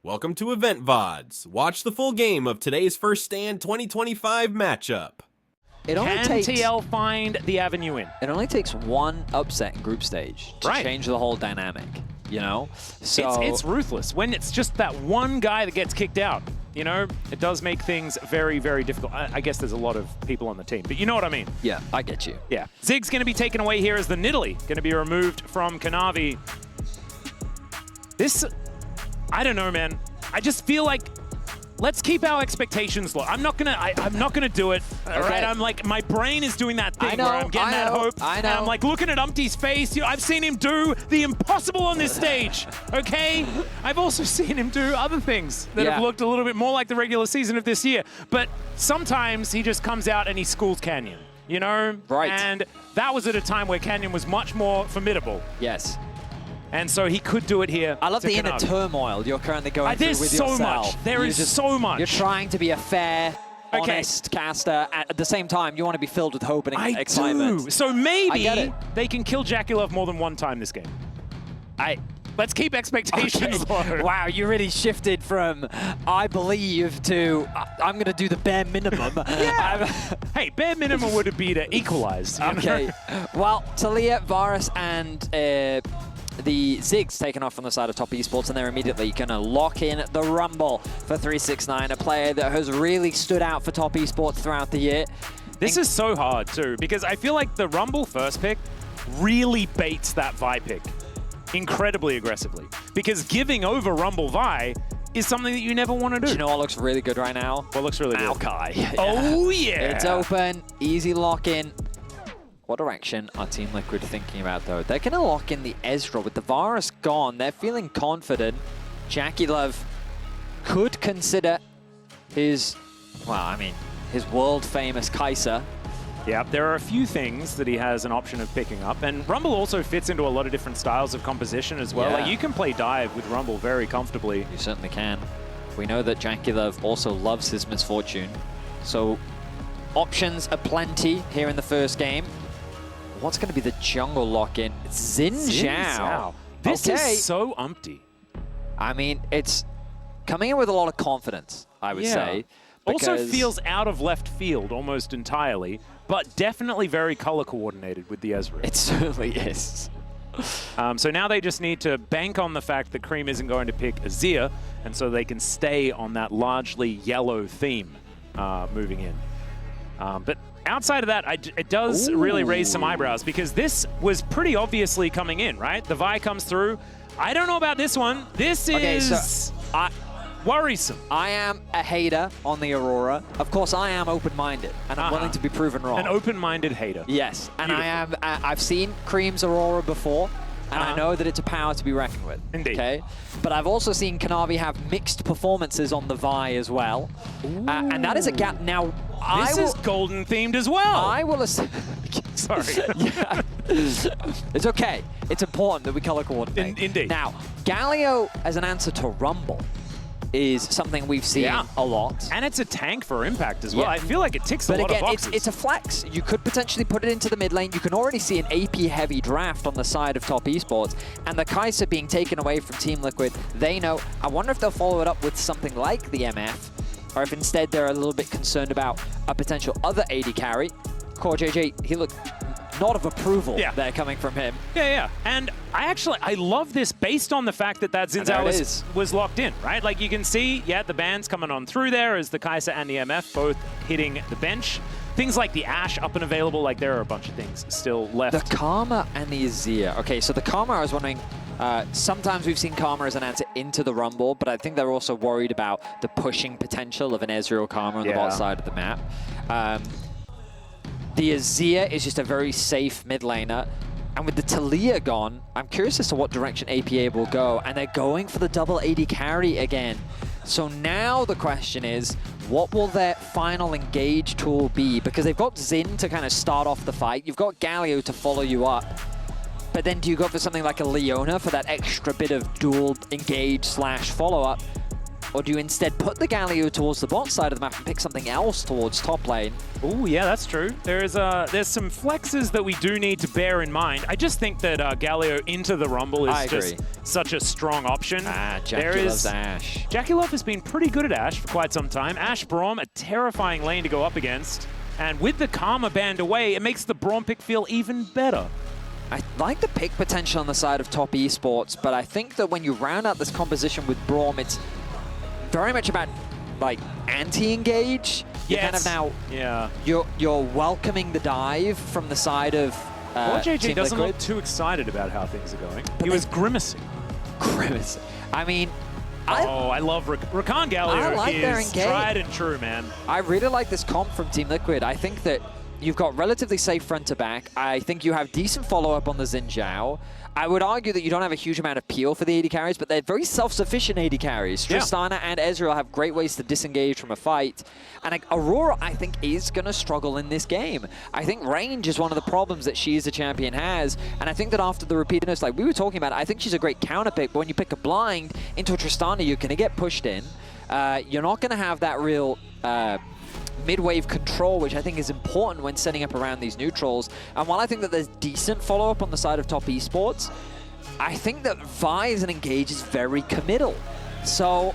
Welcome to Event-Vods. Watch the full game of today's First Stand 2025 matchup. Can TL find the avenue in? It only takes one upset in group stage to change the whole dynamic, you know? So it's ruthless. When it's just that one guy that gets kicked out, you know, it does make things very, very difficult. I guess there's a lot of people on the team, but you know what I mean. Yeah, I get you. Yeah. Zig's going to be taken away here as the Nidalee going to be removed from Kanavi. This, I don't know, man. I just feel like let's keep our expectations low. I'm not gonna do it. All right, I'm like, my brain is doing that thing where I'm getting that hope. I know. And I'm like looking at Umpty's face. You know, I've seen him do the impossible on this stage. Okay, I've also seen him do other things that have looked a little bit more like the regular season of this year. But sometimes he just comes out and he schools Canyon. You know, right? And that was at a time where Canyon was much more formidable. Yes. And so he could do it here. I love the inner turmoil you're currently going through with yourself. There's so much. There is so much. You're trying to be a fair, honest caster. At the same time, you want to be filled with hope and excitement. Do. So maybe they can kill Jackie more than one time this game. Let's keep expectations low. Wow, you really shifted from I believe to I'm going to do the bare minimum. Hey, bare minimum would be to equalize. Okay. Well, Talia, Varus, and the Zig's taken off from the side of Top Esports, and they're immediately going to lock in the Rumble for 369, a player that has really stood out for Top Esports throughout the year. This is so hard, too, because I feel like the Rumble first pick really baits that Vi pick incredibly aggressively, because giving over Rumble Vi is something that you never want to do. Do you know what looks really good right now? What looks really good? Maokai. Oh, yeah. It's open, easy lock-in. What direction are Team Liquid thinking about, though? They're going to lock in the Ezreal. With the Varus gone, they're feeling confident. Jackie Love could consider his, well, I mean, his world-famous Kai'Sa. Yeah, there are a few things that he has an option of picking up, and Rumble also fits into a lot of different styles of composition as well. Like, you can play dive with Rumble very comfortably. You certainly can. We know that Jackie Love also loves his misfortune, so options aplenty here in the first game. What's going to be the jungle lock-in? Xin Zhao. This is so Umpty. I mean, it's coming in with a lot of confidence, I would say. Also feels out of left field almost entirely, but definitely very color coordinated with the Ezreal. It certainly is. So now they just need to bank on the fact that Cream isn't going to pick Azir, and so they can stay on that largely yellow theme moving in. But outside of that, it does really raise some eyebrows, because this was pretty obviously coming in, right? The Vi comes through. I don't know about this one. This is worrisome. I am a hater on the Aurora. Of course, I am open-minded, and I'm willing to be proven wrong. An open-minded hater. Yes, and I've seen Cream's Aurora before, and I know that it's a power to be reckoned with. Indeed. Okay, but I've also seen Kanavi have mixed performances on the Vi as well, and that is a gap. Now, this is golden themed as well. I will. Sorry. Yeah. It's okay. It's important that we color coordinate. Indeed. Now, Galio as an answer to Rumble is something we've seen a lot. And it's a tank for impact as well. I feel like it ticks a lot of boxes. It's a flex. You could potentially put it into the mid lane. You can already see an AP-heavy draft on the side of Top Esports. And the Kai'Sa being taken away from Team Liquid, they know. I wonder if they'll follow it up with something like the MF, or if instead they're a little bit concerned about a potential other AD carry. Core JJ, he looked not of approval there coming from him. Yeah. And I love this based on the fact that Xin Zhao was locked in, right? Like, you can see, the band's coming on through there as the Kai'Sa and the MF both hitting the bench. Things like the Ashe up and available, like there are a bunch of things still left. The Karma and the Azir. Okay, so the Karma, I was wondering, sometimes we've seen Karma as an answer into the Rumble, but I think they're also worried about the pushing potential of an Ezreal Karma on the bot side of the map. The Azir is just a very safe mid laner. And with the Talia gone, I'm curious as to what direction APA will go. And they're going for the double AD carry again. So now the question is, what will their final engage tool be? Because they've got Xin to kind of start off the fight. You've got Galio to follow you up. But then do you go for something like a Leona for that extra bit of dual engage / follow-up? Or do you instead put the Galio towards the bot side of the map and pick something else towards top lane? Oh, yeah, that's true. There's some flexes that we do need to bear in mind. I just think that Galio into the Rumble is just such a strong option. Jackie loves Ashe. Jackie Love has been pretty good at Ashe for quite some time. Ashe Braum, a terrifying lane to go up against. And with the Karma banned away, it makes the Braum pick feel even better. I like the pick potential on the side of top esports, but I think that when you round out this composition with Braum, it's very much about like anti-engage. You're kind of now, you're welcoming the dive from the side of JJ doesn't Liquid. look too excited about how things are going. He was grimacing. Grimacing. I mean, I love Rakan Galio. I like their is engage. tried and true, man. I really like this comp from Team Liquid. I think that you've got relatively safe front to back. I think you have decent follow-up on the Xin Zhao. I would argue that you don't have a huge amount of peel for the AD carries, but they're very self-sufficient AD carries. Tristana and Ezreal have great ways to disengage from a fight. And Aurora, I think, is going to struggle in this game. I think range is one of the problems that she as a champion has. And I think that after the repeatedness, like we were talking about, I think she's a great counter pick. But when you pick a blind into a Tristana, you're going to get pushed in. You're not going to have that real mid-wave control, which I think is important when setting up around these neutrals. And while I think that there's decent follow-up on the side of top esports, I think that Vi's and Engage is very committal. So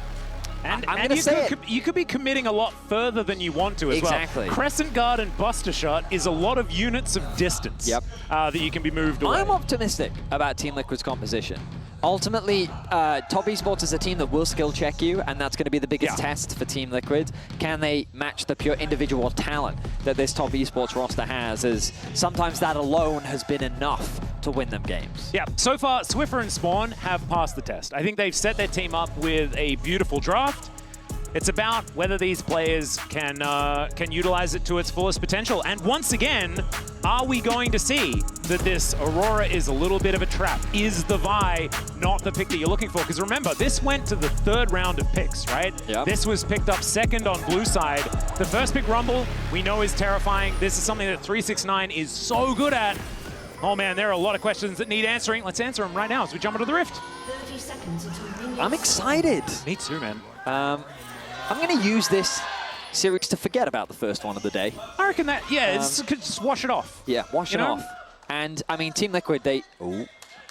I'm going to say you could be committing a lot further than you want to as well. Crescent Guard and Buster Shot is a lot of units of distance that you can be moved away. I'm optimistic about Team Liquid's composition. Ultimately, Top Esports is a team that will skill check you, and that's going to be the biggest test for Team Liquid. Can they match the pure individual talent that this Top Esports roster has, as sometimes that alone has been enough to win them games. Yeah, so far, Swiffer and Spawn have passed the test. I think they've set their team up with a beautiful draft. It's about whether these players can utilize it to its fullest potential. And once again, are we going to see that this Aurora is a little bit of a trap? Is the Vi not the pick that you're looking for? Because remember, this went to the 3rd round of picks, right? Yep. This was picked up 2nd on blue side. The first pick Rumble, we know is terrifying. This is something that 369 is so good at. Oh man, there are a lot of questions that need answering. Let's answer them right now as we jump into the Rift. 30 seconds until I'm excited. Me too, man. I'm going to use this series to forget about the first one of the day. I reckon that, just wash it off. Yeah, wash it off. And, I mean, Team Liquid, they... Oh,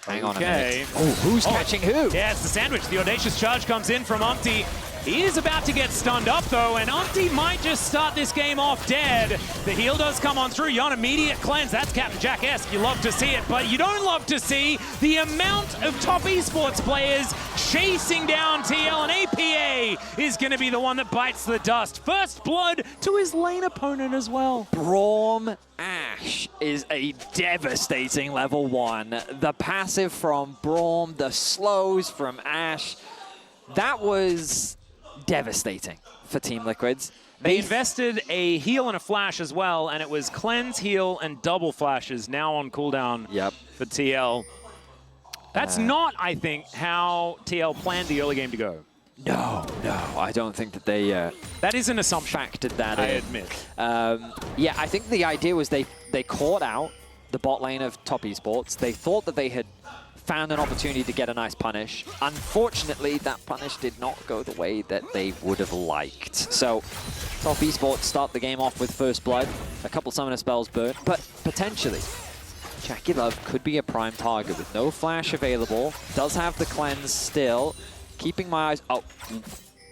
hang on a minute. Oh, who's catching who? Yeah, it's the sandwich. The audacious charge comes in from Umpty. He is about to get stunned up, though, and Umpty might just start this game off dead. The heal does come on through. Yon immediate cleanse. That's Captain Jack-esque. You love to see it, but you don't love to see the amount of top esports players chasing down TL, and APA is going to be the one that bites the dust. First blood to his lane opponent as well. Braum Ashe is a devastating level 1. The passive from Braum, the slows from Ashe, that was devastating for Team Liquids. They invested a heal and a flash as well, and it was cleanse, heal, and double flashes now on cooldown for TL. That's not, I think, how TL planned the early game to go. No, I don't think that they that is an assumption. Factored that in. I admit. Yeah, I think the idea was they caught out the bot lane of top esports. They thought that they had found an opportunity to get a nice punish. Unfortunately, that punish did not go the way that they would have liked. So, top esports start the game off with first blood, a couple summoner spells burnt, but potentially, Jackie Love could be a prime target with no flash available, does have the cleanse still, keeping my eyes... Oh,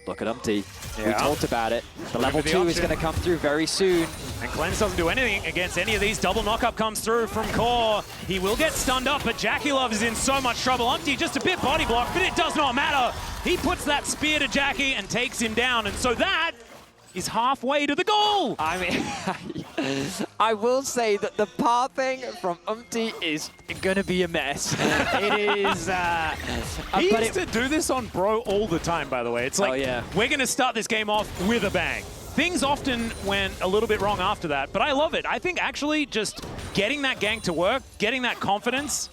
look at Umpty. We talked about it. The level 2 is going to come through very soon. And Cleanse doesn't do anything against any of these. Double knockup comes through from Core. He will get stunned up, but Jackie Love is in so much trouble. Umpty just a bit body block, but it does not matter. He puts that spear to Jackie and takes him down. And so that is halfway to the goal. I mean, I will say that the pathing from Umpty is going to be a mess. It is... he used to do this on Bro all the time, by the way. It's like, we're going to start this game off with a bang. Things often went a little bit wrong after that, but I love it. I think actually just getting that gank to work, getting that confidence,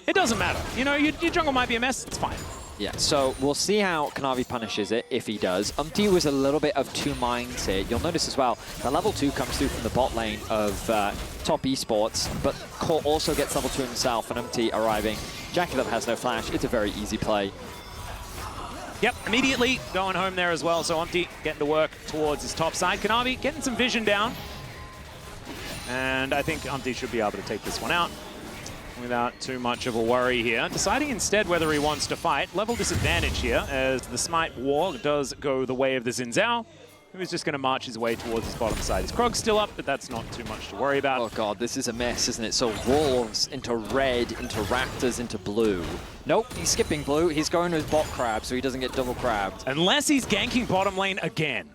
it doesn't matter. You know, your jungle might be a mess, it's fine. Yeah, so we'll see how Kanavi punishes it, if he does. Umpty was a little bit of two minds here. You'll notice as well, the level 2 comes through from the bot lane of top esports, but Core also gets level 2 himself, and Umpty arriving. Jackie Love has no flash. It's a very easy play. Yep, immediately going home there as well. So Umpty getting to work towards his top side. Kanavi getting some vision down. And I think Umpty should be able to take this one out without too much of a worry here. Deciding instead whether he wants to fight. Level disadvantage here as the Smite War does go the way of the Xin Zhao, who is just going to march his way towards his bottom side. His Krog's still up, but that's not too much to worry about. Oh god, this is a mess, isn't it? So Wolves into red, into Raptors, into blue. Nope, he's skipping blue. He's going to his bot crab, so he doesn't get double crabbed. Unless he's ganking bottom lane again.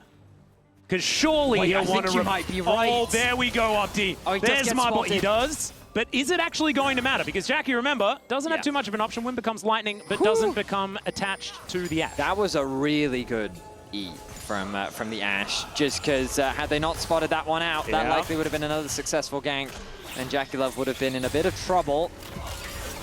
Because surely he'll want to... you might be right. Oh, there we go, Umpty. Oh, he does There's get my bot. He spotted. does. But is it actually going to matter? Because Jackie, remember, doesn't have too much of an option. Win becomes lightning, but doesn't become attached to the Ash. That was a really good E from the Ash, just because had they not spotted that one out, that likely would have been another successful gank, and Jackie Love would have been in a bit of trouble.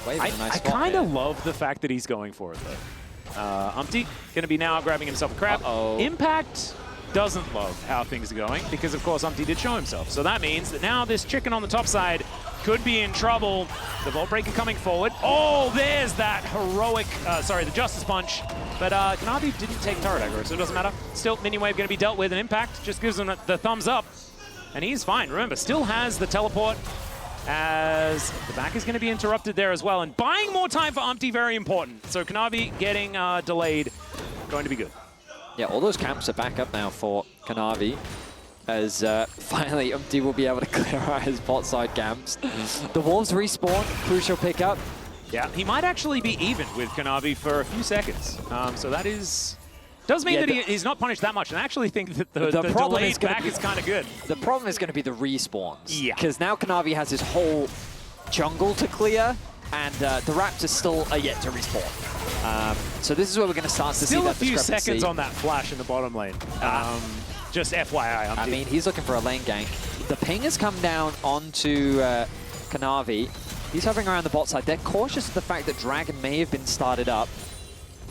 I kind of love the fact that he's going for it, though. Umpty going to be now grabbing himself a crab. Impact doesn't love how things are going, because, of course, Umpty did show himself. So that means that now this chicken on the top side could be in trouble. The Vault Breaker coming forward. Oh, there's that heroic, the Justice Punch. But Kanavi didn't take turret aggro, so it doesn't matter. Still, Minion Wave going to be dealt with, and Impact just gives him the thumbs up. And he's fine. Remember, still has the teleport, as the back is going to be interrupted there as well. And buying more time for Umpty, very important. So Kanavi getting delayed, going to be good. Yeah, all those camps are back up now for Kanavi, as finally Umpty will be able to clear out his bot side camps. The Wolves respawn, crucial pickup. Yeah, he might actually be even with Kanavi for a few seconds. So that does mean that he's not punished that much. And I actually think that the delayed back is kind of good. The problem is going to be the respawns. Yeah. Because now Kanavi has his whole jungle to clear, and the Raptors still are yet to respawn. So this is where we're going to start to see that discrepancy. Still a few seconds on that flash in the bottom lane. Just FYI. I mean, he's looking for a lane gank. The ping has come down onto Kanavi. He's hovering around the bot side. They're cautious of the fact that Dragon may have been started up.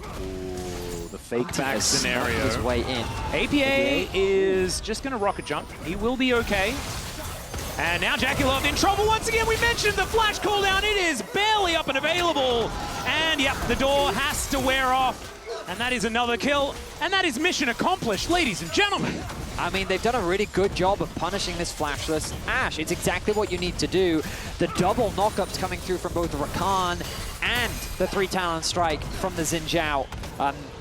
Ooh, the fake back scenario. His way in. APA is just going to rocket jump. He will be okay. And now Jackie Love in trouble once again. We mentioned the flash cooldown. It is barely up and available. And yep, the door has to wear off. And that is another kill. And that is mission accomplished, ladies and gentlemen. I mean, they've done a really good job of punishing this flashless Ash. It's exactly what you need to do. The double knockups coming through from both Rakan and the 3-talent strike from the Xin Zhao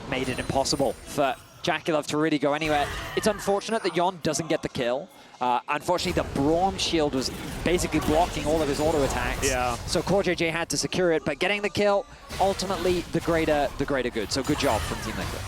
made it impossible for Jackie Love to really go anywhere. It's unfortunate that Yon doesn't get the kill. Unfortunately, the Braum shield was basically blocking all of his auto attacks. Yeah. So CoreJJ had to secure it, but getting the kill, ultimately the greater good. So good job from Team Liquid.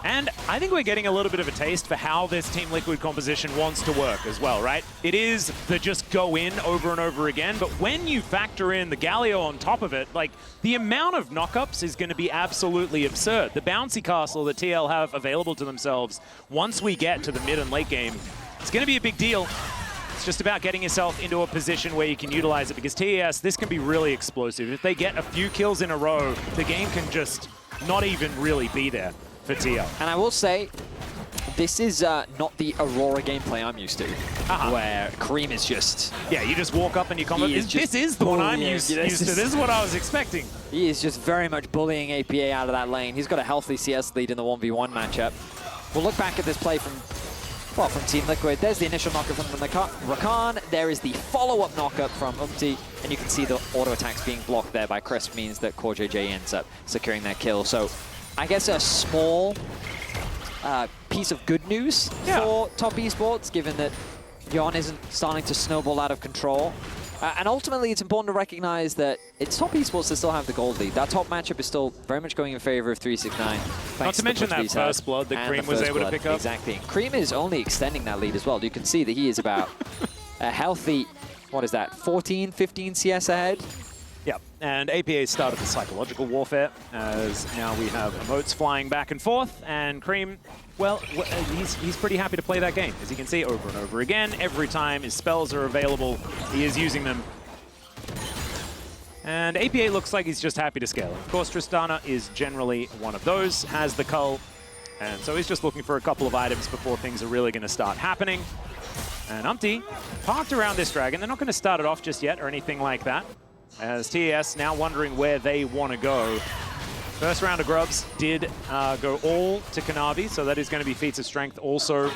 And I think we're getting a little bit of a taste for how this Team Liquid composition wants to work as well, right? It is the just go in over and over again, but when you factor in the Galio on top of it, like, the amount of knockups is going to be absolutely absurd. The bouncy castle that TL have available to themselves, once we get to the mid and late game, it's going to be a big deal. It's just about getting yourself into a position where you can utilize it, because TES, this can be really explosive. If they get a few kills in a row, the game can just not even really be there for TL. And I will say, this is not the Aurora gameplay I'm used to, where Kareem is just... Yeah, you just walk up and you combo. This is the one I'm used to. This is what I was expecting. He is just very much bullying APA out of that lane. He's got a healthy CS lead in the 1v1 matchup. We'll look back at this play from Team Liquid. There's the initial knockup from Rakan. There is the follow-up knockup from Umpty. And you can see the auto attacks being blocked there by Crisp means that CoreJJ ends up securing that kill. So I guess a small piece of good news for Top Esports, given that Yon isn't starting to snowball out of control. And ultimately, it's important to recognize that it's Top Esports that still have the gold lead. That top matchup is still very much going in favor of 369. Not to mention that first blood that Cream was able to pick up. Exactly. Cream is only extending that lead as well. You can see that he is about a healthy, what is that, 14, 15 CS ahead? Yep, and APA started the psychological warfare, as now we have emotes flying back and forth, and Cream, well, he's pretty happy to play that game. As you can see, over and over again, every time his spells are available, he is using them. And APA looks like he's just happy to scale. Of course, Tristana is generally one of those, has the cull, and so he's just looking for a couple of items before things are really going to start happening. And Umpty parked around this dragon. They're not going to start it off just yet or anything like that, as TES now wondering where they want to go. First round of grubs did go all to Kanavi, so that is going to be feats of strength also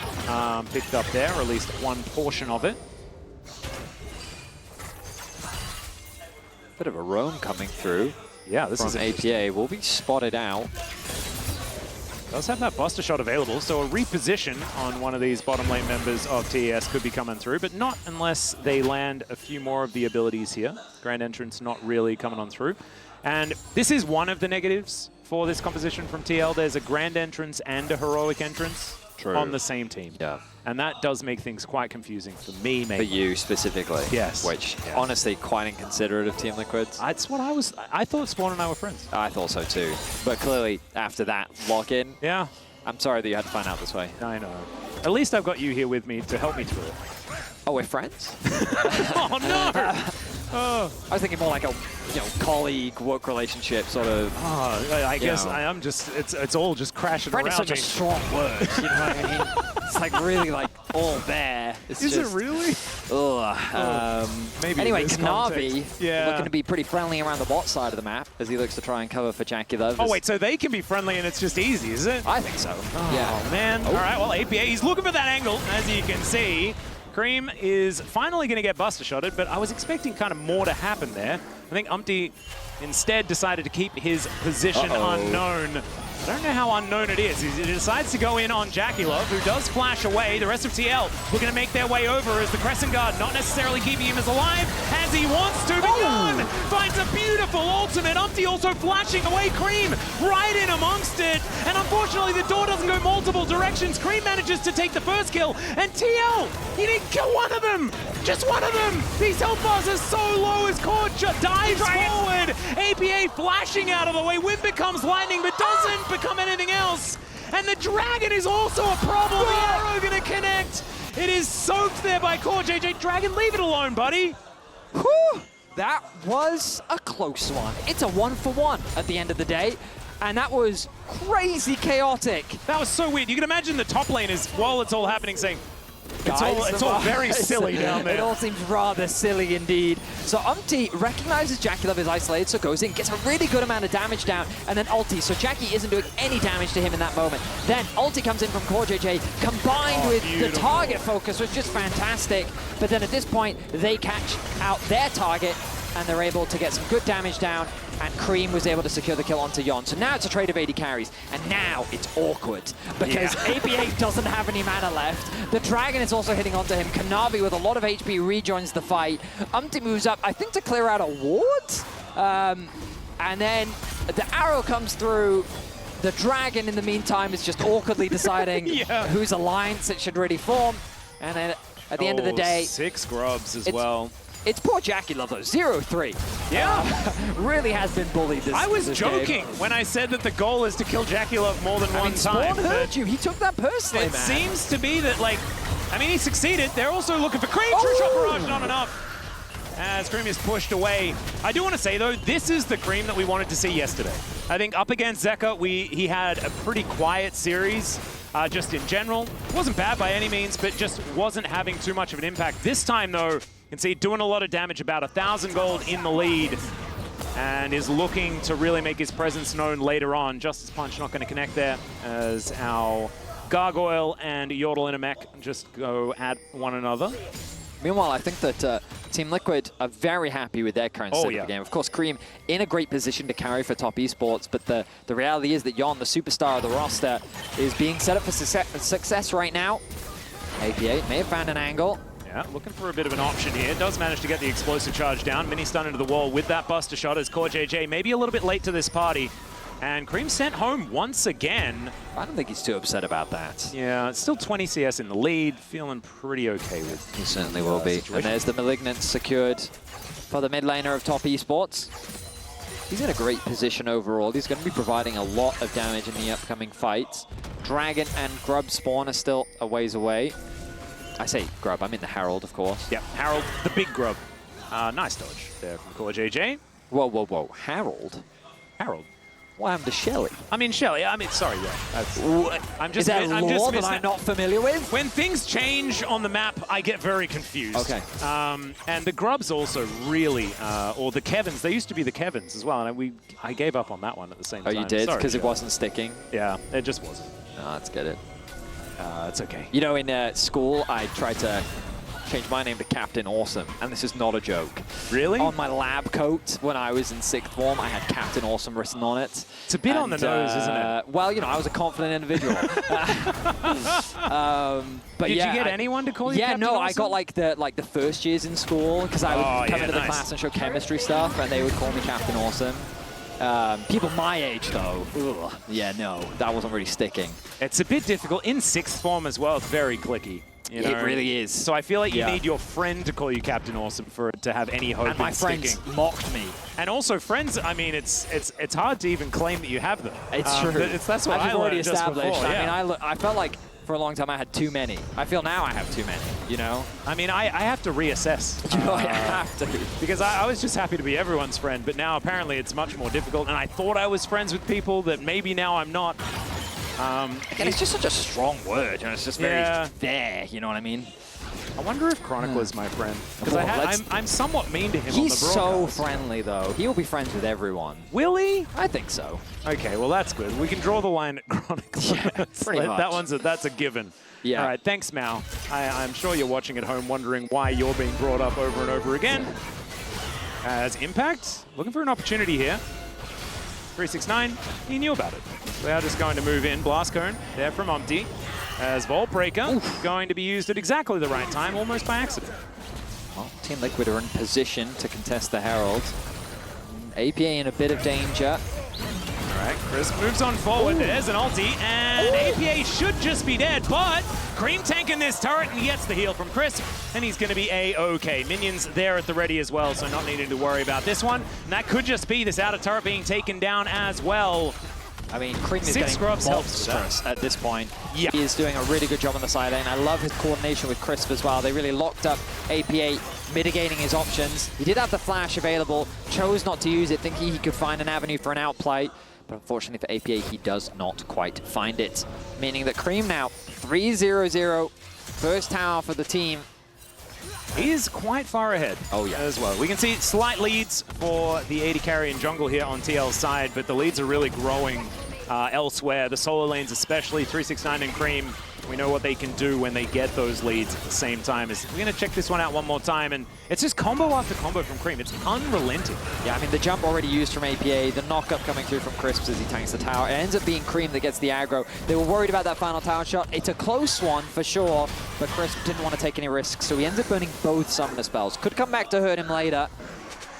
picked up there, or at least one portion of it. Bit of a roam coming through. Yeah, this from is APA. Will be spotted out. Does have that Buster Shot available, so a reposition on one of these bottom lane members of TES could be coming through, but not unless they land a few more of the abilities here. Grand Entrance not really coming on through. And this is one of the negatives for this composition from TL. There's a Grand Entrance and a Heroic Entrance on the same team. Yeah. And that does make things quite confusing for me, maybe. For you specifically. Yes. Which, honestly, quite inconsiderate of Team Liquid's. That's what I thought Spawn and I were friends. I thought so too. But clearly, after that lock-in, yeah. I'm sorry that you had to find out this way. I know. At least I've got you here with me to help me through it. Oh, we're friends? Oh, no! Oh. I was thinking more like a colleague, work relationship sort of. Oh, I guess I am just, it's all just crashing Friend around is such a strong word, you know what I mean? It's like really like all there. It's is just, it really? Maybe anyway, Kanavi yeah. looking to be pretty friendly around the bot side of the map as he looks to try and cover for Jackie Love. Oh wait, so they can be friendly and it's just easy, is it? I think so. Oh man. All right, well APA, he's looking for that angle, as you can see. Cream is finally going to get Buster Shotted, but I was expecting kind of more to happen there. I think Umpty instead decided to keep his position unknown. I don't know how unknown it is. He decides to go in on Jackie Love, who does flash away. The rest of TL looking to make their way over as the Crescent Guard not necessarily keeping him as alive as he wants to. But Yon finds a beautiful ultimate. Umpty also flashing away Cream right in amongst it. And unfortunately, the door doesn't go multiple directions. Cream manages to take the first kill. And TL, he didn't kill one of them. Just one of them. These health bars are so low as Cord dives forward. APA flashing out of the way. Wind becomes lightning, but doesn't become anything else. And the Dragon is also a problem. The arrow gonna connect. It is soaked there by Core JJ. Dragon, leave it alone, buddy. Whew. That was a close one. It's a 1-for-1 at the end of the day. And that was crazy chaotic. That was so weird. You can imagine the top laners, while it's all happening, saying, it's all very silly down there. It all seems rather silly indeed. So Umpty recognizes Jackie Love is isolated, so goes in, gets a really good amount of damage down, and then ulti. So Jackie isn't doing any damage to him in that moment. Then ulti comes in from Core JJ, combined with the target focus, was just fantastic. But then at this point, they catch out their target, and they're able to get some good damage down, and Cream was able to secure the kill onto Yon. So now it's a trade of 80 carries, and now it's awkward, because APA doesn't have any mana left. The Dragon is also hitting onto him. Kanavi with a lot of HP rejoins the fight. Umpty moves up, I think, to clear out a ward? And then the arrow comes through. The Dragon, in the meantime, is just awkwardly deciding whose alliance it should really form. And then at the end of the day... 6 grubs as well. It's poor Jackie Love, though. 0-3. Yeah. Really has been bullied this I was joking game. when I said that the goal is to kill Jackie Love more than one time. Spawn heard you. He took that personally, It man. seems to be that, like, I mean, he succeeded. They're also looking for Cream. True Shot Barrage, not enough. As Cream is pushed away. I do want to say, though, this is the Cream that we wanted to see yesterday. I think up against Zeka, he had a pretty quiet series. Just in general. Wasn't bad by any means, but just wasn't having too much of an impact. This time, though, you can see doing a lot of damage, about 1,000 gold in the lead, and is looking to really make his presence known later on. Justice Punch not going to connect there, as our Gargoyle and Yordle in a mech just go at one another. Meanwhile, I think that Team Liquid are very happy with their current state of the game. Of course, Cream in a great position to carry for top esports, but the reality is that Yon, the superstar of the roster, is being set up for success right now. APA may have found an angle. Yeah, looking for a bit of an option here. Does manage to get the explosive charge down. Mini stun into the wall with that Buster Shot as Core JJ maybe a little bit late to this party. And Cream sent home once again. I don't think he's too upset about that. Yeah, it's still 20 CS in the lead. Feeling pretty okay with He certainly will be. And there's the Malignant secured for the mid laner of top esports. He's in a great position overall. He's going to be providing a lot of damage in the upcoming fights. Dragon and Grub spawn are still a ways away. I say Grub, I mean the Herald, of course. Yeah, Harold, the big Grub. Nice dodge there from Core JJ. Whoa, whoa, whoa. Herald? Harold. What happened to Shelly? I mean, Shelly, sorry, yeah. I'm just, Is that I'm lore just that I'm not familiar with? When things change on the map, I get very confused. Okay. And the Grubs also really, or the Kevins, they used to be the Kevins as well, and I gave up on that one at the same time. Oh, you did? Sorry, Because it Shelly. wasn't sticking? Yeah, it just wasn't. No, let's get it. It's okay. You know, in school, I tried to change my name to Captain Awesome, and this is not a joke. Really? On my lab coat, when I was in 6th form, I had Captain Awesome written on it. It's a bit on the nose, isn't it? Well, you know, I was a confident individual. But Did yeah, you get anyone to call you Captain no, I Awesome? got like the first years in school, because I would come into the class and show chemistry stuff, and they would call me Captain Awesome. People my age, though, ugh, yeah, no, that wasn't really sticking. It's a bit difficult. In 6th form as well, it's very clicky. You know? It really is. So I feel like you need your friend to call you Captain Awesome for it to have any hope And my in friends sticking. mocked me. And also friends, I mean, it's hard to even claim that you have them. It's true. That's what As I we've already learned just established. before, yeah. I mean, I felt like for a long time I had too many. I feel now I have too many, you know? I mean, I have to reassess. You know, I have to. Because I was just happy to be everyone's friend, but now apparently it's much more difficult. And I thought I was friends with people that maybe now I'm not. Again, it's just such a strong word, you know, it's just very there, you know what I mean? I wonder if Chronicle is my friend. Because I'm somewhat mean to him on the He's broadcast. so friendly, though. He'll be friends with everyone. Will he? I think so. Okay, well, that's good. We can draw the line at Chronicle. Yeah, pretty much. That's a given. Yeah. All right, thanks, Mal. I'm sure you're watching at home wondering why you're being brought up over and over again. As Impact, looking for an opportunity here. 369, he knew about it. We are just going to move in. Blast Cone there from Umpty. As Vault Breaker going to be used at exactly the right time, almost by accident. Well, Team Liquid are in position to contest the Herald. APA in a bit of danger. All right, Chris moves on forward. There's an ulti, and APA should just be dead, but Cream tanking this turret, and he gets the heal from Chris, and he's going to be A-OK. Minions there at the ready as well, so not needing to worry about this one. And that could just be this outer turret being taken down as well. I mean, Cream is 6 getting scrubs helps monstrous at this point. Yeah. He is doing a really good job on the side lane. I love his coordination with Crisp as well. They really locked up APA, mitigating his options. He did have the flash available, chose not to use it, thinking he could find an avenue for an outplay. But unfortunately for APA, he does not quite find it. Meaning that Cream now 3-0-0, first tower for the team. He is quite far ahead as well. We can see slight leads for the AD carry and jungle here on TL's side, but the leads are really growing elsewhere. The solo lanes especially, 369 and Cream, we know what they can do when they get those leads at the same time. We're going to check this one out one more time, and it's just combo after combo from Cream. It's unrelenting. Yeah, I mean, the jump already used from APA, the knock-up coming through from Crisps as he tanks the tower. It ends up being Cream that gets the aggro. They were worried about that final tower shot. It's a close one for sure, but Crisp didn't want to take any risks, so he ends up burning both summoner spells. Could come back to hurt him later,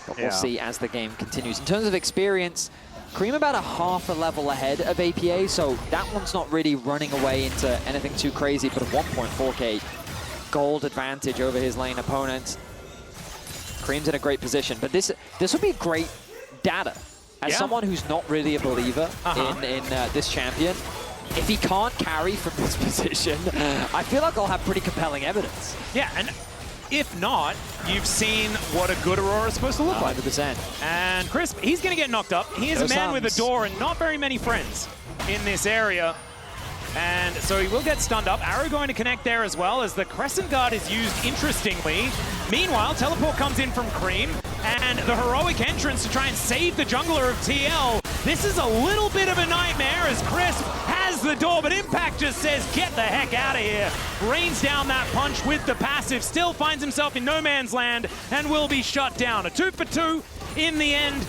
but we'll see as the game continues. In terms of experience, Cream about a half a level ahead of APA, so that one's not really running away into anything too crazy, but a 1.4k gold advantage over his lane opponent. Cream's in a great position, but this would be great data. As someone who's not really a believer in this champion, if he can't carry from this position, I feel like I'll have pretty compelling evidence. Yeah, and if not, you've seen what a good Aurora is supposed to look like. 100%. And Crisp, he's going to get knocked up. He is a man with a door and not very many friends in this area. And so he will get stunned up. Arrow going to connect there as well as the Crescent Guard is used interestingly. Meanwhile, Teleport comes in from Cream and the heroic entrance to try and save the jungler of TL. This is a little bit of a nightmare as Crisp has the door, but Impact just says, get the heck out of here. Rains down that punch with the passive, still finds himself in no man's land and will be shut down. A 2-for-2 in the end.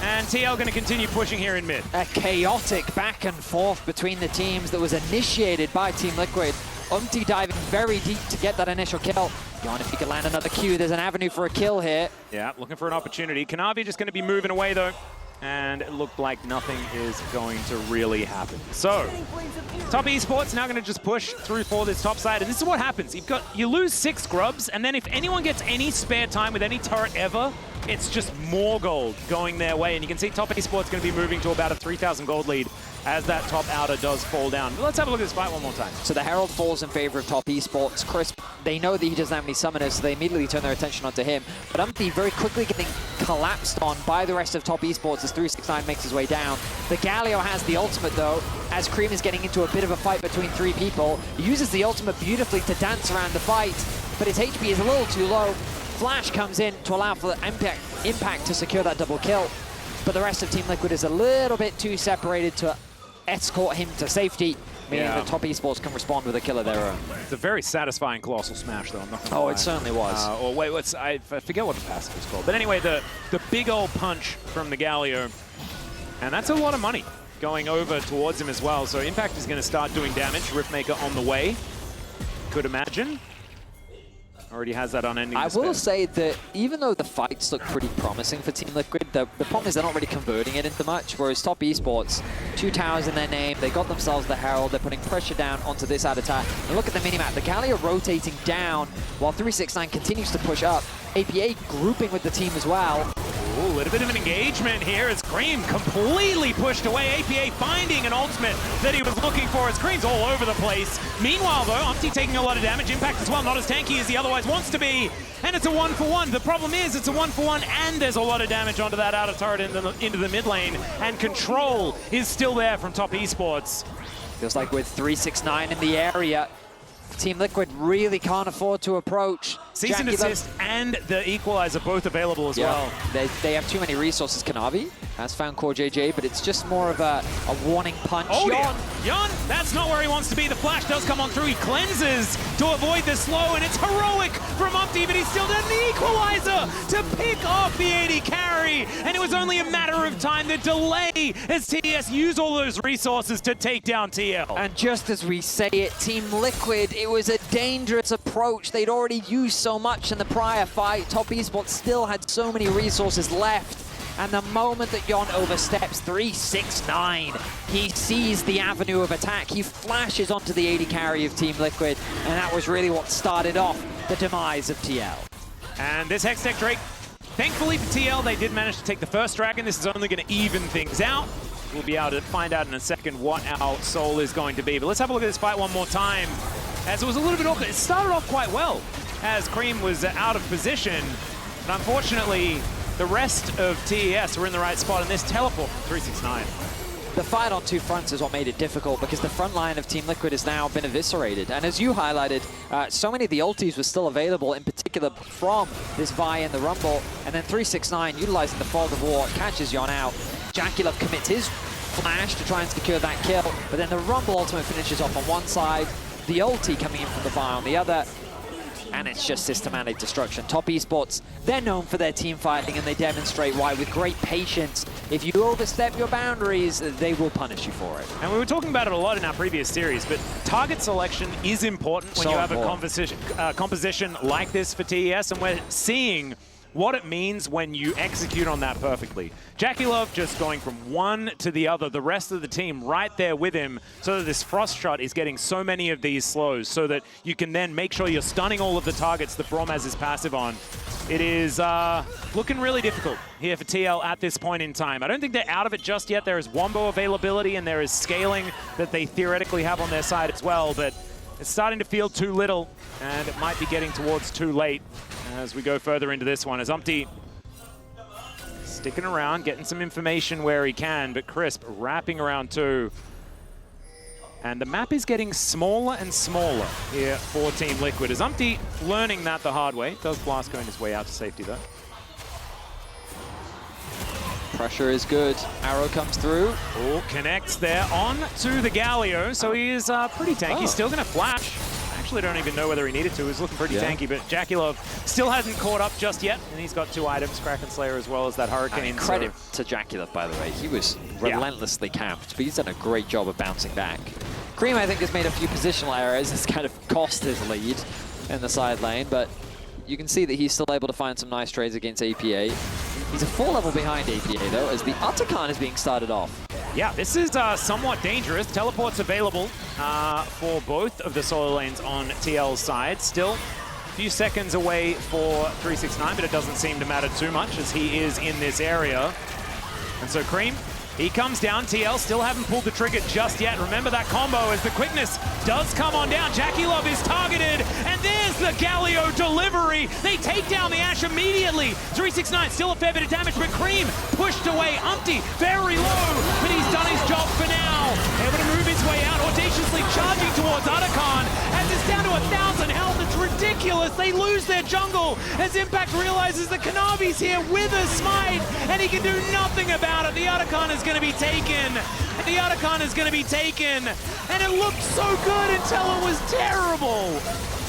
And TL going to continue pushing here in mid. A chaotic back and forth between the teams that was initiated by Team Liquid. Umpty diving very deep to get that initial kill. Yon, if he can land another Q, there's an avenue for a kill here. Yeah, looking for an opportunity. Kanavi just going to be moving away though. And it looked like nothing is going to really happen. So, top Esports now going to just push through for this top side. And this is what happens. You lose 6 grubs, and then if anyone gets any spare time with any turret ever, it's just more gold going their way. And you can see top Esports going to be moving to about a 3,000 gold lead as that top outer does fall down. But let's have a look at this fight one more time. So the Herald falls in favor of top esports. Crisp, they know that he doesn't have any summoners, so they immediately turn their attention onto him. But Umpty very quickly getting collapsed on by the rest of top esports as 369 makes his way down. The Galio has the ultimate though, as Cream is getting into a bit of a fight between three people. He uses the ultimate beautifully to dance around the fight, but his HP is a little too low. Flash comes in to allow for the impact to secure that double kill. But the rest of Team Liquid is a little bit too separated to escort him to safety, meaning that top esports can respond with a kill of their own. It's a very satisfying Colossal Smash, though. I'm not gonna lie. It certainly was. Or wait, I forget what the passive is called. But anyway, the big old punch from the Galio, and that's a lot of money going over towards him as well. So Impact is going to start doing damage. Riftmaker on the way, could imagine. Already has that unending despair. I will say that even though the fights look pretty promising for Team Liquid, the problem is they're not really converting it into much, whereas top esports, 2 towers in their name, they got themselves the Herald, they're putting pressure down onto this side attack. And look at the minimap, the Galio rotating down while 369 continues to push up. APA grouping with the team as well. Ooh, a little bit of an engagement here as Cream completely pushed away. APA finding an ultimate that he was looking for as Cream's all over the place. Meanwhile, though, Umpty taking a lot of damage. Impact as well, not as tanky as he otherwise wants to be. And it's a 1-for-1. The problem is it's a 1-for-1 and there's a lot of damage onto that outer turret into the mid lane. And control is still there from top esports. Feels like with 369 in the area, Team Liquid really can't afford to approach. Cease and desist and the equalizer both available as well. They have too many resources. Kanavi has found Core JJ, but it's just more of a warning punch. Oh, Yon, that's not where he wants to be. The flash does come on through. He cleanses to avoid the slow, and it's heroic from Umpty, but he still did the equalizer to pick off the 80 carry. And it was only a matter of time. The delay as TES used all those resources to take down TL. And just as we say it, Team Liquid, it was a dangerous approach. They'd already used so much in the prior fight. Top Esports still had so many resources left. And the moment that Yon oversteps 369, he sees the avenue of attack. He flashes onto the 80 carry of Team Liquid. And that was really what started off the demise of TL. And this Hextech Drake, thankfully for TL, they did manage to take the first dragon. This is only going to even things out. We'll be able to find out in a second what our soul is going to be. But let's have a look at this fight one more time, as it was a little bit awkward. It started off quite well, as Cream was out of position. But unfortunately, the rest of TES were in the right spot, and this teleport from 369. The fight on two fronts is what made it difficult, because the front line of Team Liquid has now been eviscerated. And as you highlighted, so many of the ultis were still available, in particular from this Vi and the Rumble. And then 369, utilizing the Fog of War, catches Yon out. Jackulov commits his flash to try and secure that kill, but then the Rumble ultimate finishes off on one side, the ulti coming in from the Vi on the other, and it's just systematic destruction. Top Esports, they're known for their team fighting, and they demonstrate why with great patience. If you overstep your boundaries, they will punish you for it. And we were talking about it a lot in our previous series, but target selection is important when you have a composition like this for TES, and we're seeing what it means when you execute on that perfectly. Jackulov just going from one to the other, the rest of the team right there with him, so that this Frost Shot is getting so many of these slows, so that you can then make sure you're stunning all of the targets the Braum has his passive on. It is looking really difficult here for TL at this point in time. I don't think they're out of it just yet. There is Wombo availability, and there is scaling that they theoretically have on their side as well, but it's starting to feel too little, and it might be getting towards too late as we go further into this one. As Umpty sticking around, getting some information where he can, but Crisp wrapping around too. And the map is getting smaller and smaller here for Team Liquid, as Umpty learning that the hard way. Does Blast going his way out to safety though. Pressure is good. Arrow comes through. Oh, connects there on to the Galio, so he is pretty tanky. He's still going to flash. Actually, don't even know whether he needed to. He's looking pretty tanky, but Jackulov still hasn't caught up just yet, and he's got 2 items, Kraken Slayer as well as that Hurricane. Credit to Jackulov, by the way. He was relentlessly camped, but he's done a great job of bouncing back. Cream, I think, has made a few positional errors. It's kind of cost his lead in the side lane, but you can see that he's still able to find some nice trades against APA. He's a 4 level behind APA, though, as the Otacon is being started off. Yeah, this is somewhat dangerous. Teleports available for both of the solo lanes on TL's side. Still a few seconds away for 369, but it doesn't seem to matter too much as he is in this area. And so Cream He comes down. TL still haven't pulled the trigger just yet. Remember that combo as the quickness does come on down. Jackie Love is targeted, and there's the Galio delivery. They take down the Ashe immediately. 369 still a fair bit of damage, but Cream pushed away. Umpty very low, but he's done his job for now. Able to move his way out, audaciously charging towards Otacon as it's down to 1,000 health. It's ridiculous. They lose their jungle as Impact realizes that Kanavi's here with a smite, and he can do nothing about it. The Otacon is going to be taken. The Otacon is going to be taken. And it looked so good until it was terrible.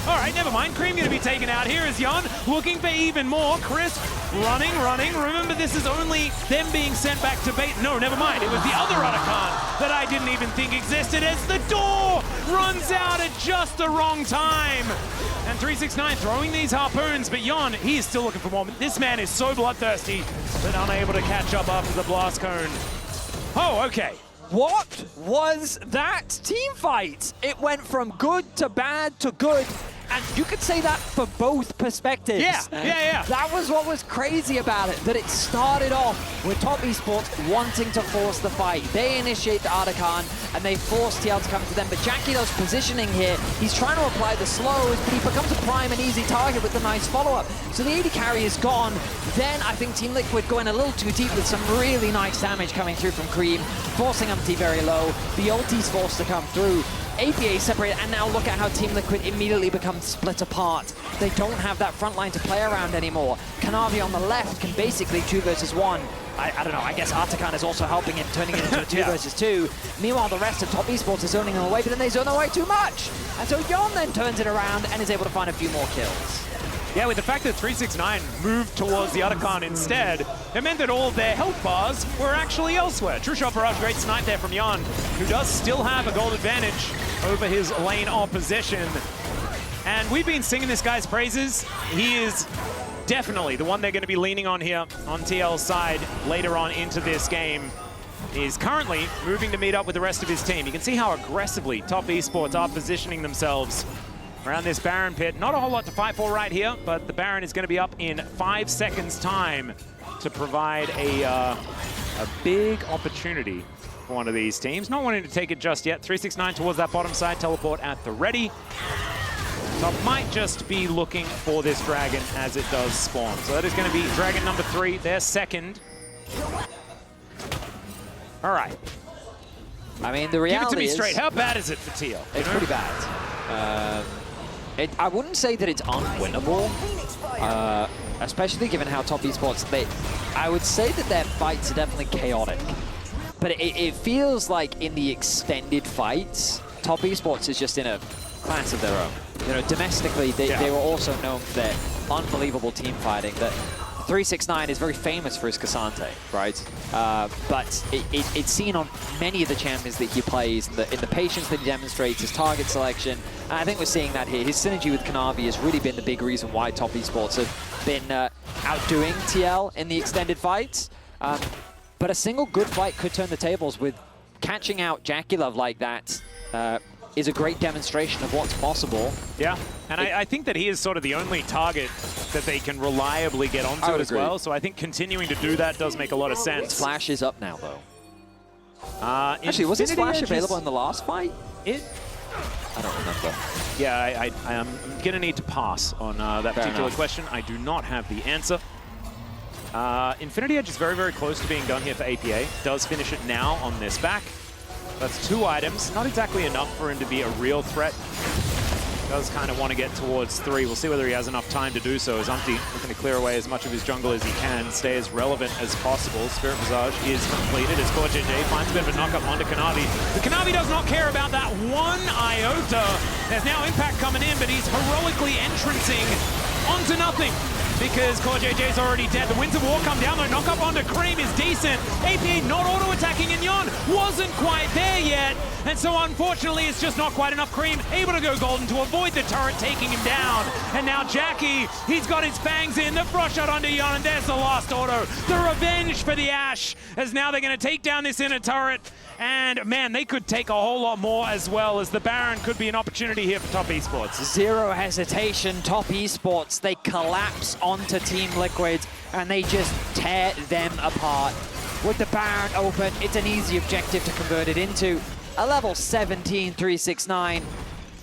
All right, never mind. Cream going to be taken out. Here is Jan looking for even more. Chris running. Remember, this is only them being sent back to bait. No, never mind. It was the other Otacon that I didn't even think existed as the door runs out at just the wrong time. And 369 throwing these harpoons, but Jan, he is still looking for more. This man is so bloodthirsty, but unable to catch up after the blast cone. Oh, okay. What was that team fight? It went from good to bad to good, and you could say that for both perspectives. Yeah. That was what was crazy about it, that it started off with Top Esports wanting to force the fight. They initiate the Otacon, and they force TL to come to them, but Jackie Love's positioning here, he's trying to apply the slows, but he becomes a prime and easy target with the nice follow-up. So the AD carry is gone. Then I think Team Liquid going a little too deep with some really nice damage coming through from Cream, forcing Umpty very low. The ulti's forced to come through. APA separated, and now look at how Team Liquid immediately becomes split apart. They don't have that front line to play around anymore. Kanavi on the left can basically 2 versus 1. I don't know, I guess Otacon is also helping him, turning it into a 2 versus 2. Meanwhile, the rest of Top Esports is zoning them away, but then they zone away too much. And so Jan then turns it around and is able to find a few more kills. Yeah, with the fact that 369 moved towards the Otacon instead, it meant that all of their health bars were actually elsewhere. True shot barrage, great snipe there from Jan, who does still have a gold advantage over his lane opposition. And we've been singing this guy's praises. He is definitely the one they're going to be leaning on here on TL's side later on into this game. He is currently moving to meet up with the rest of his team. You can see how aggressively Top Esports are positioning themselves around this Baron pit. Not a whole lot to fight for right here, but the Baron is going to be up in 5 seconds time to provide a big opportunity for one of these teams. Not wanting to take it just yet. 369 towards that bottom side, teleport at the ready. Top might just be looking for this dragon as it does spawn. So that is going to be dragon number 3, their second. All right. I mean, the reality Give it to me is, straight. How bad is it for TL? It's pretty bad. I wouldn't say that it's unwinnable, especially given how Top Esports, I would say that their fights are definitely chaotic. But it feels like in the extended fights, Top Esports is just in a class of their own. You know, domestically, they were also known for their unbelievable team fighting. That 369 is very famous for his Cassante, right? But it's seen on many of the champions that he plays, in the patience that he demonstrates, his target selection. And I think we're seeing that here. His synergy with Kanavi has really been the big reason why Top Esports have been outdoing TL in the extended fights. But a single good fight could turn the tables. With catching out Jackie Love like that is a great demonstration of what's possible. Yeah, and I think that he is sort of the only target that they can reliably get onto as well. So I think continuing to do that does make a lot of sense. Flash is up now, though. Actually, was his Flash available in the last fight? I don't remember. Yeah, I'm going to need to pass on that particular enough. question. I do not have the answer. Infinity Edge is very, very close to being done here for APA. Does finish it now on this back. That's 2 items. Not exactly enough for him to be a real threat. Does kind of want to get towards 3. We'll see whether he has enough time to do so, as Umpty looking to clear away as much of his jungle as he can, stay as relevant as possible. Spirit Visage is completed as CoreJJ finds a bit of a knock-up onto Kanavi. The Kanavi does not care about that 1 iota. There's now Impact coming in, but he's heroically entrancing onto nothing, because CoreJJ's already dead. The Winds of War come down, though. Knock up onto Cream is decent. APA not auto-attacking, and Jan wasn't quite there yet. And so, unfortunately, it's just not quite enough. Cream able to go golden to avoid the turret taking him down. And now Jackie, he's got his fangs in. The frost shot onto Jan, and there's the last auto. The revenge for the Ashe, as now they're going to take down this inner turret. And, man, they could take a whole lot more as well, as the Baron could be an opportunity here for Top Esports. Zero hesitation, Top Esports, they collapse onto Team Liquid, and they just tear them apart. with the Baron open, it's an easy objective to convert it into. A level 17 369.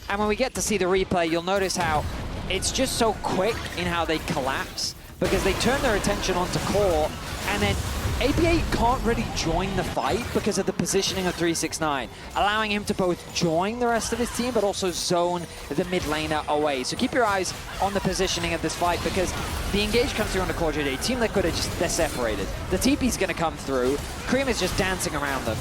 And when we get to see the replay, you'll notice how it's just so quick in how they collapse, because they turn their attention onto core, and then APA can't really join the fight because of the positioning of 369, allowing him to both join the rest of his team, but also zone the mid laner away. So keep your eyes on the positioning of this fight, because the engage comes through on the core JJ. Team Liquid are just, they're separated. The TP's gonna come through. Cream is just dancing around them.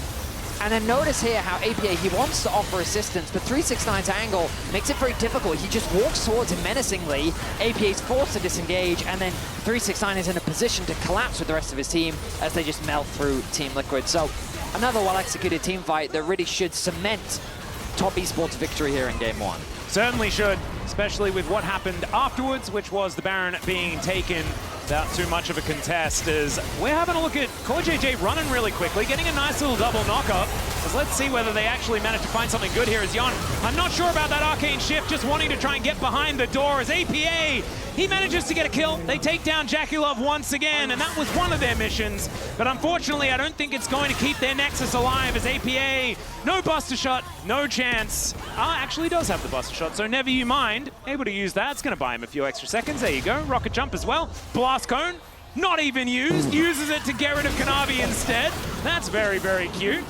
And then notice here how APA, he wants to offer assistance, but 369's angle makes it very difficult. He just walks towards him menacingly. APA's forced to disengage, and then 369 is in a position to collapse with the rest of his team as they just melt through Team Liquid. So another well-executed team fight that really should cement Top Esports' victory here in Game 1. Certainly should, especially with what happened afterwards, which was the Baron being taken without too much of a contest. As we're having a look at Core JJ running really quickly, getting a nice little double knock-up. As let's see whether they actually manage to find something good here as Yon. I'm not sure about that arcane shift, just wanting to try and get behind the door as APA, he manages to get a kill. They take down Jackie Love once again, and that was one of their missions. But unfortunately, I don't think it's going to keep their Nexus alive as APA, no Buster Shot, no chance. Actually does have the Buster Shot, so never you mind. Able to use that. It's going to buy him a few extra seconds. There you go. Rocket Jump as well. Blast Cone, not even used. Uses it to get rid of Kanavi instead. That's very, very cute.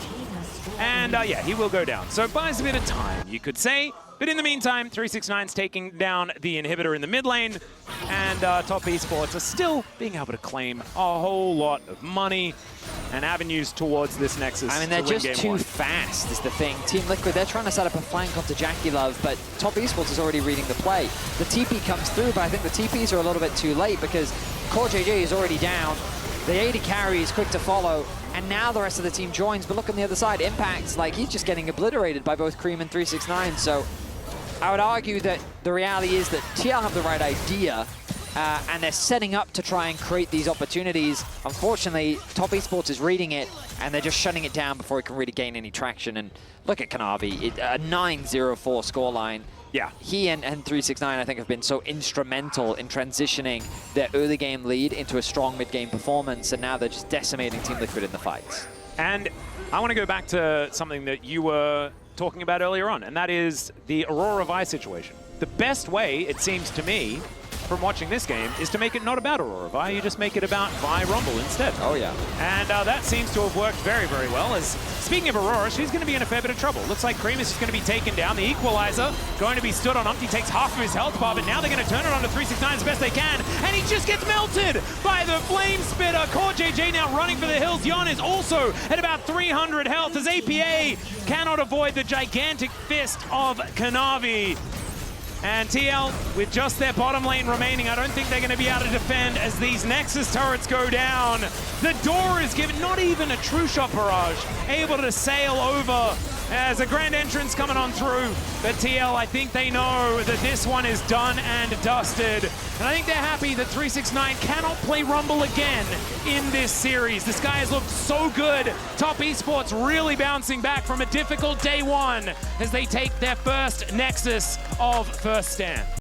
And yeah, he will go down. So it buys a bit of time, you could say. But in the meantime, 369's taking down the inhibitor in the mid lane, and Top Esports are still being able to claim a whole lot of money and avenues towards this Nexus. I mean, they're just too fast is the thing. Team Liquid, they're trying to set up a flank onto Jackie Love, but Top Esports is already reading the play. The TP comes through, but I think the TPs are a little bit too late because Core JJ is already down. The AD carry is quick to follow, and now the rest of the team joins. But look on the other side, Impact's like, he's just getting obliterated by both Cream and 369, so I would argue that the reality is that TL have the right idea, and they're setting up to try and create these opportunities. Unfortunately, Top Esports is reading it, and they're just shutting it down before it can really gain any traction. And look at Kanavi, a 9-0-4 scoreline. Yeah. He and 369, I think, have been so instrumental in transitioning their early game lead into a strong mid-game performance, and now they're just decimating Team Liquid in the fights. And I want to go back to something that you were talking about earlier on, and that is the Aurora Vi situation. The best way, it seems to me, from watching this game, is to make it not about Aurora Vi, you just make it about Vi Rumble instead. Oh yeah. And that seems to have worked very, very well. As speaking of Aurora, she's going to be in a fair bit of trouble. Looks like Cream is just going to be taken down. The Equalizer going to be stood on. Umpty takes half of his health bar, but now they're going to turn it on to 369 as best they can, and he just gets melted by the Flame Spitter. Core JJ now running for the hills. Yon is also at about 300 health as APA cannot avoid the gigantic fist of Kanavi. And TL, with just their bottom lane remaining, I don't think they're going to be able to defend as these Nexus turrets go down. The door is given, not even a true shot barrage, able to sail over as a grand entrance coming on through. But TL, I think they know that this one is done and dusted. And I think they're happy that 369 cannot play Rumble again in this series. This guy has looked so good. Top Esports really bouncing back from a difficult day one as they take their first Nexus of first stand.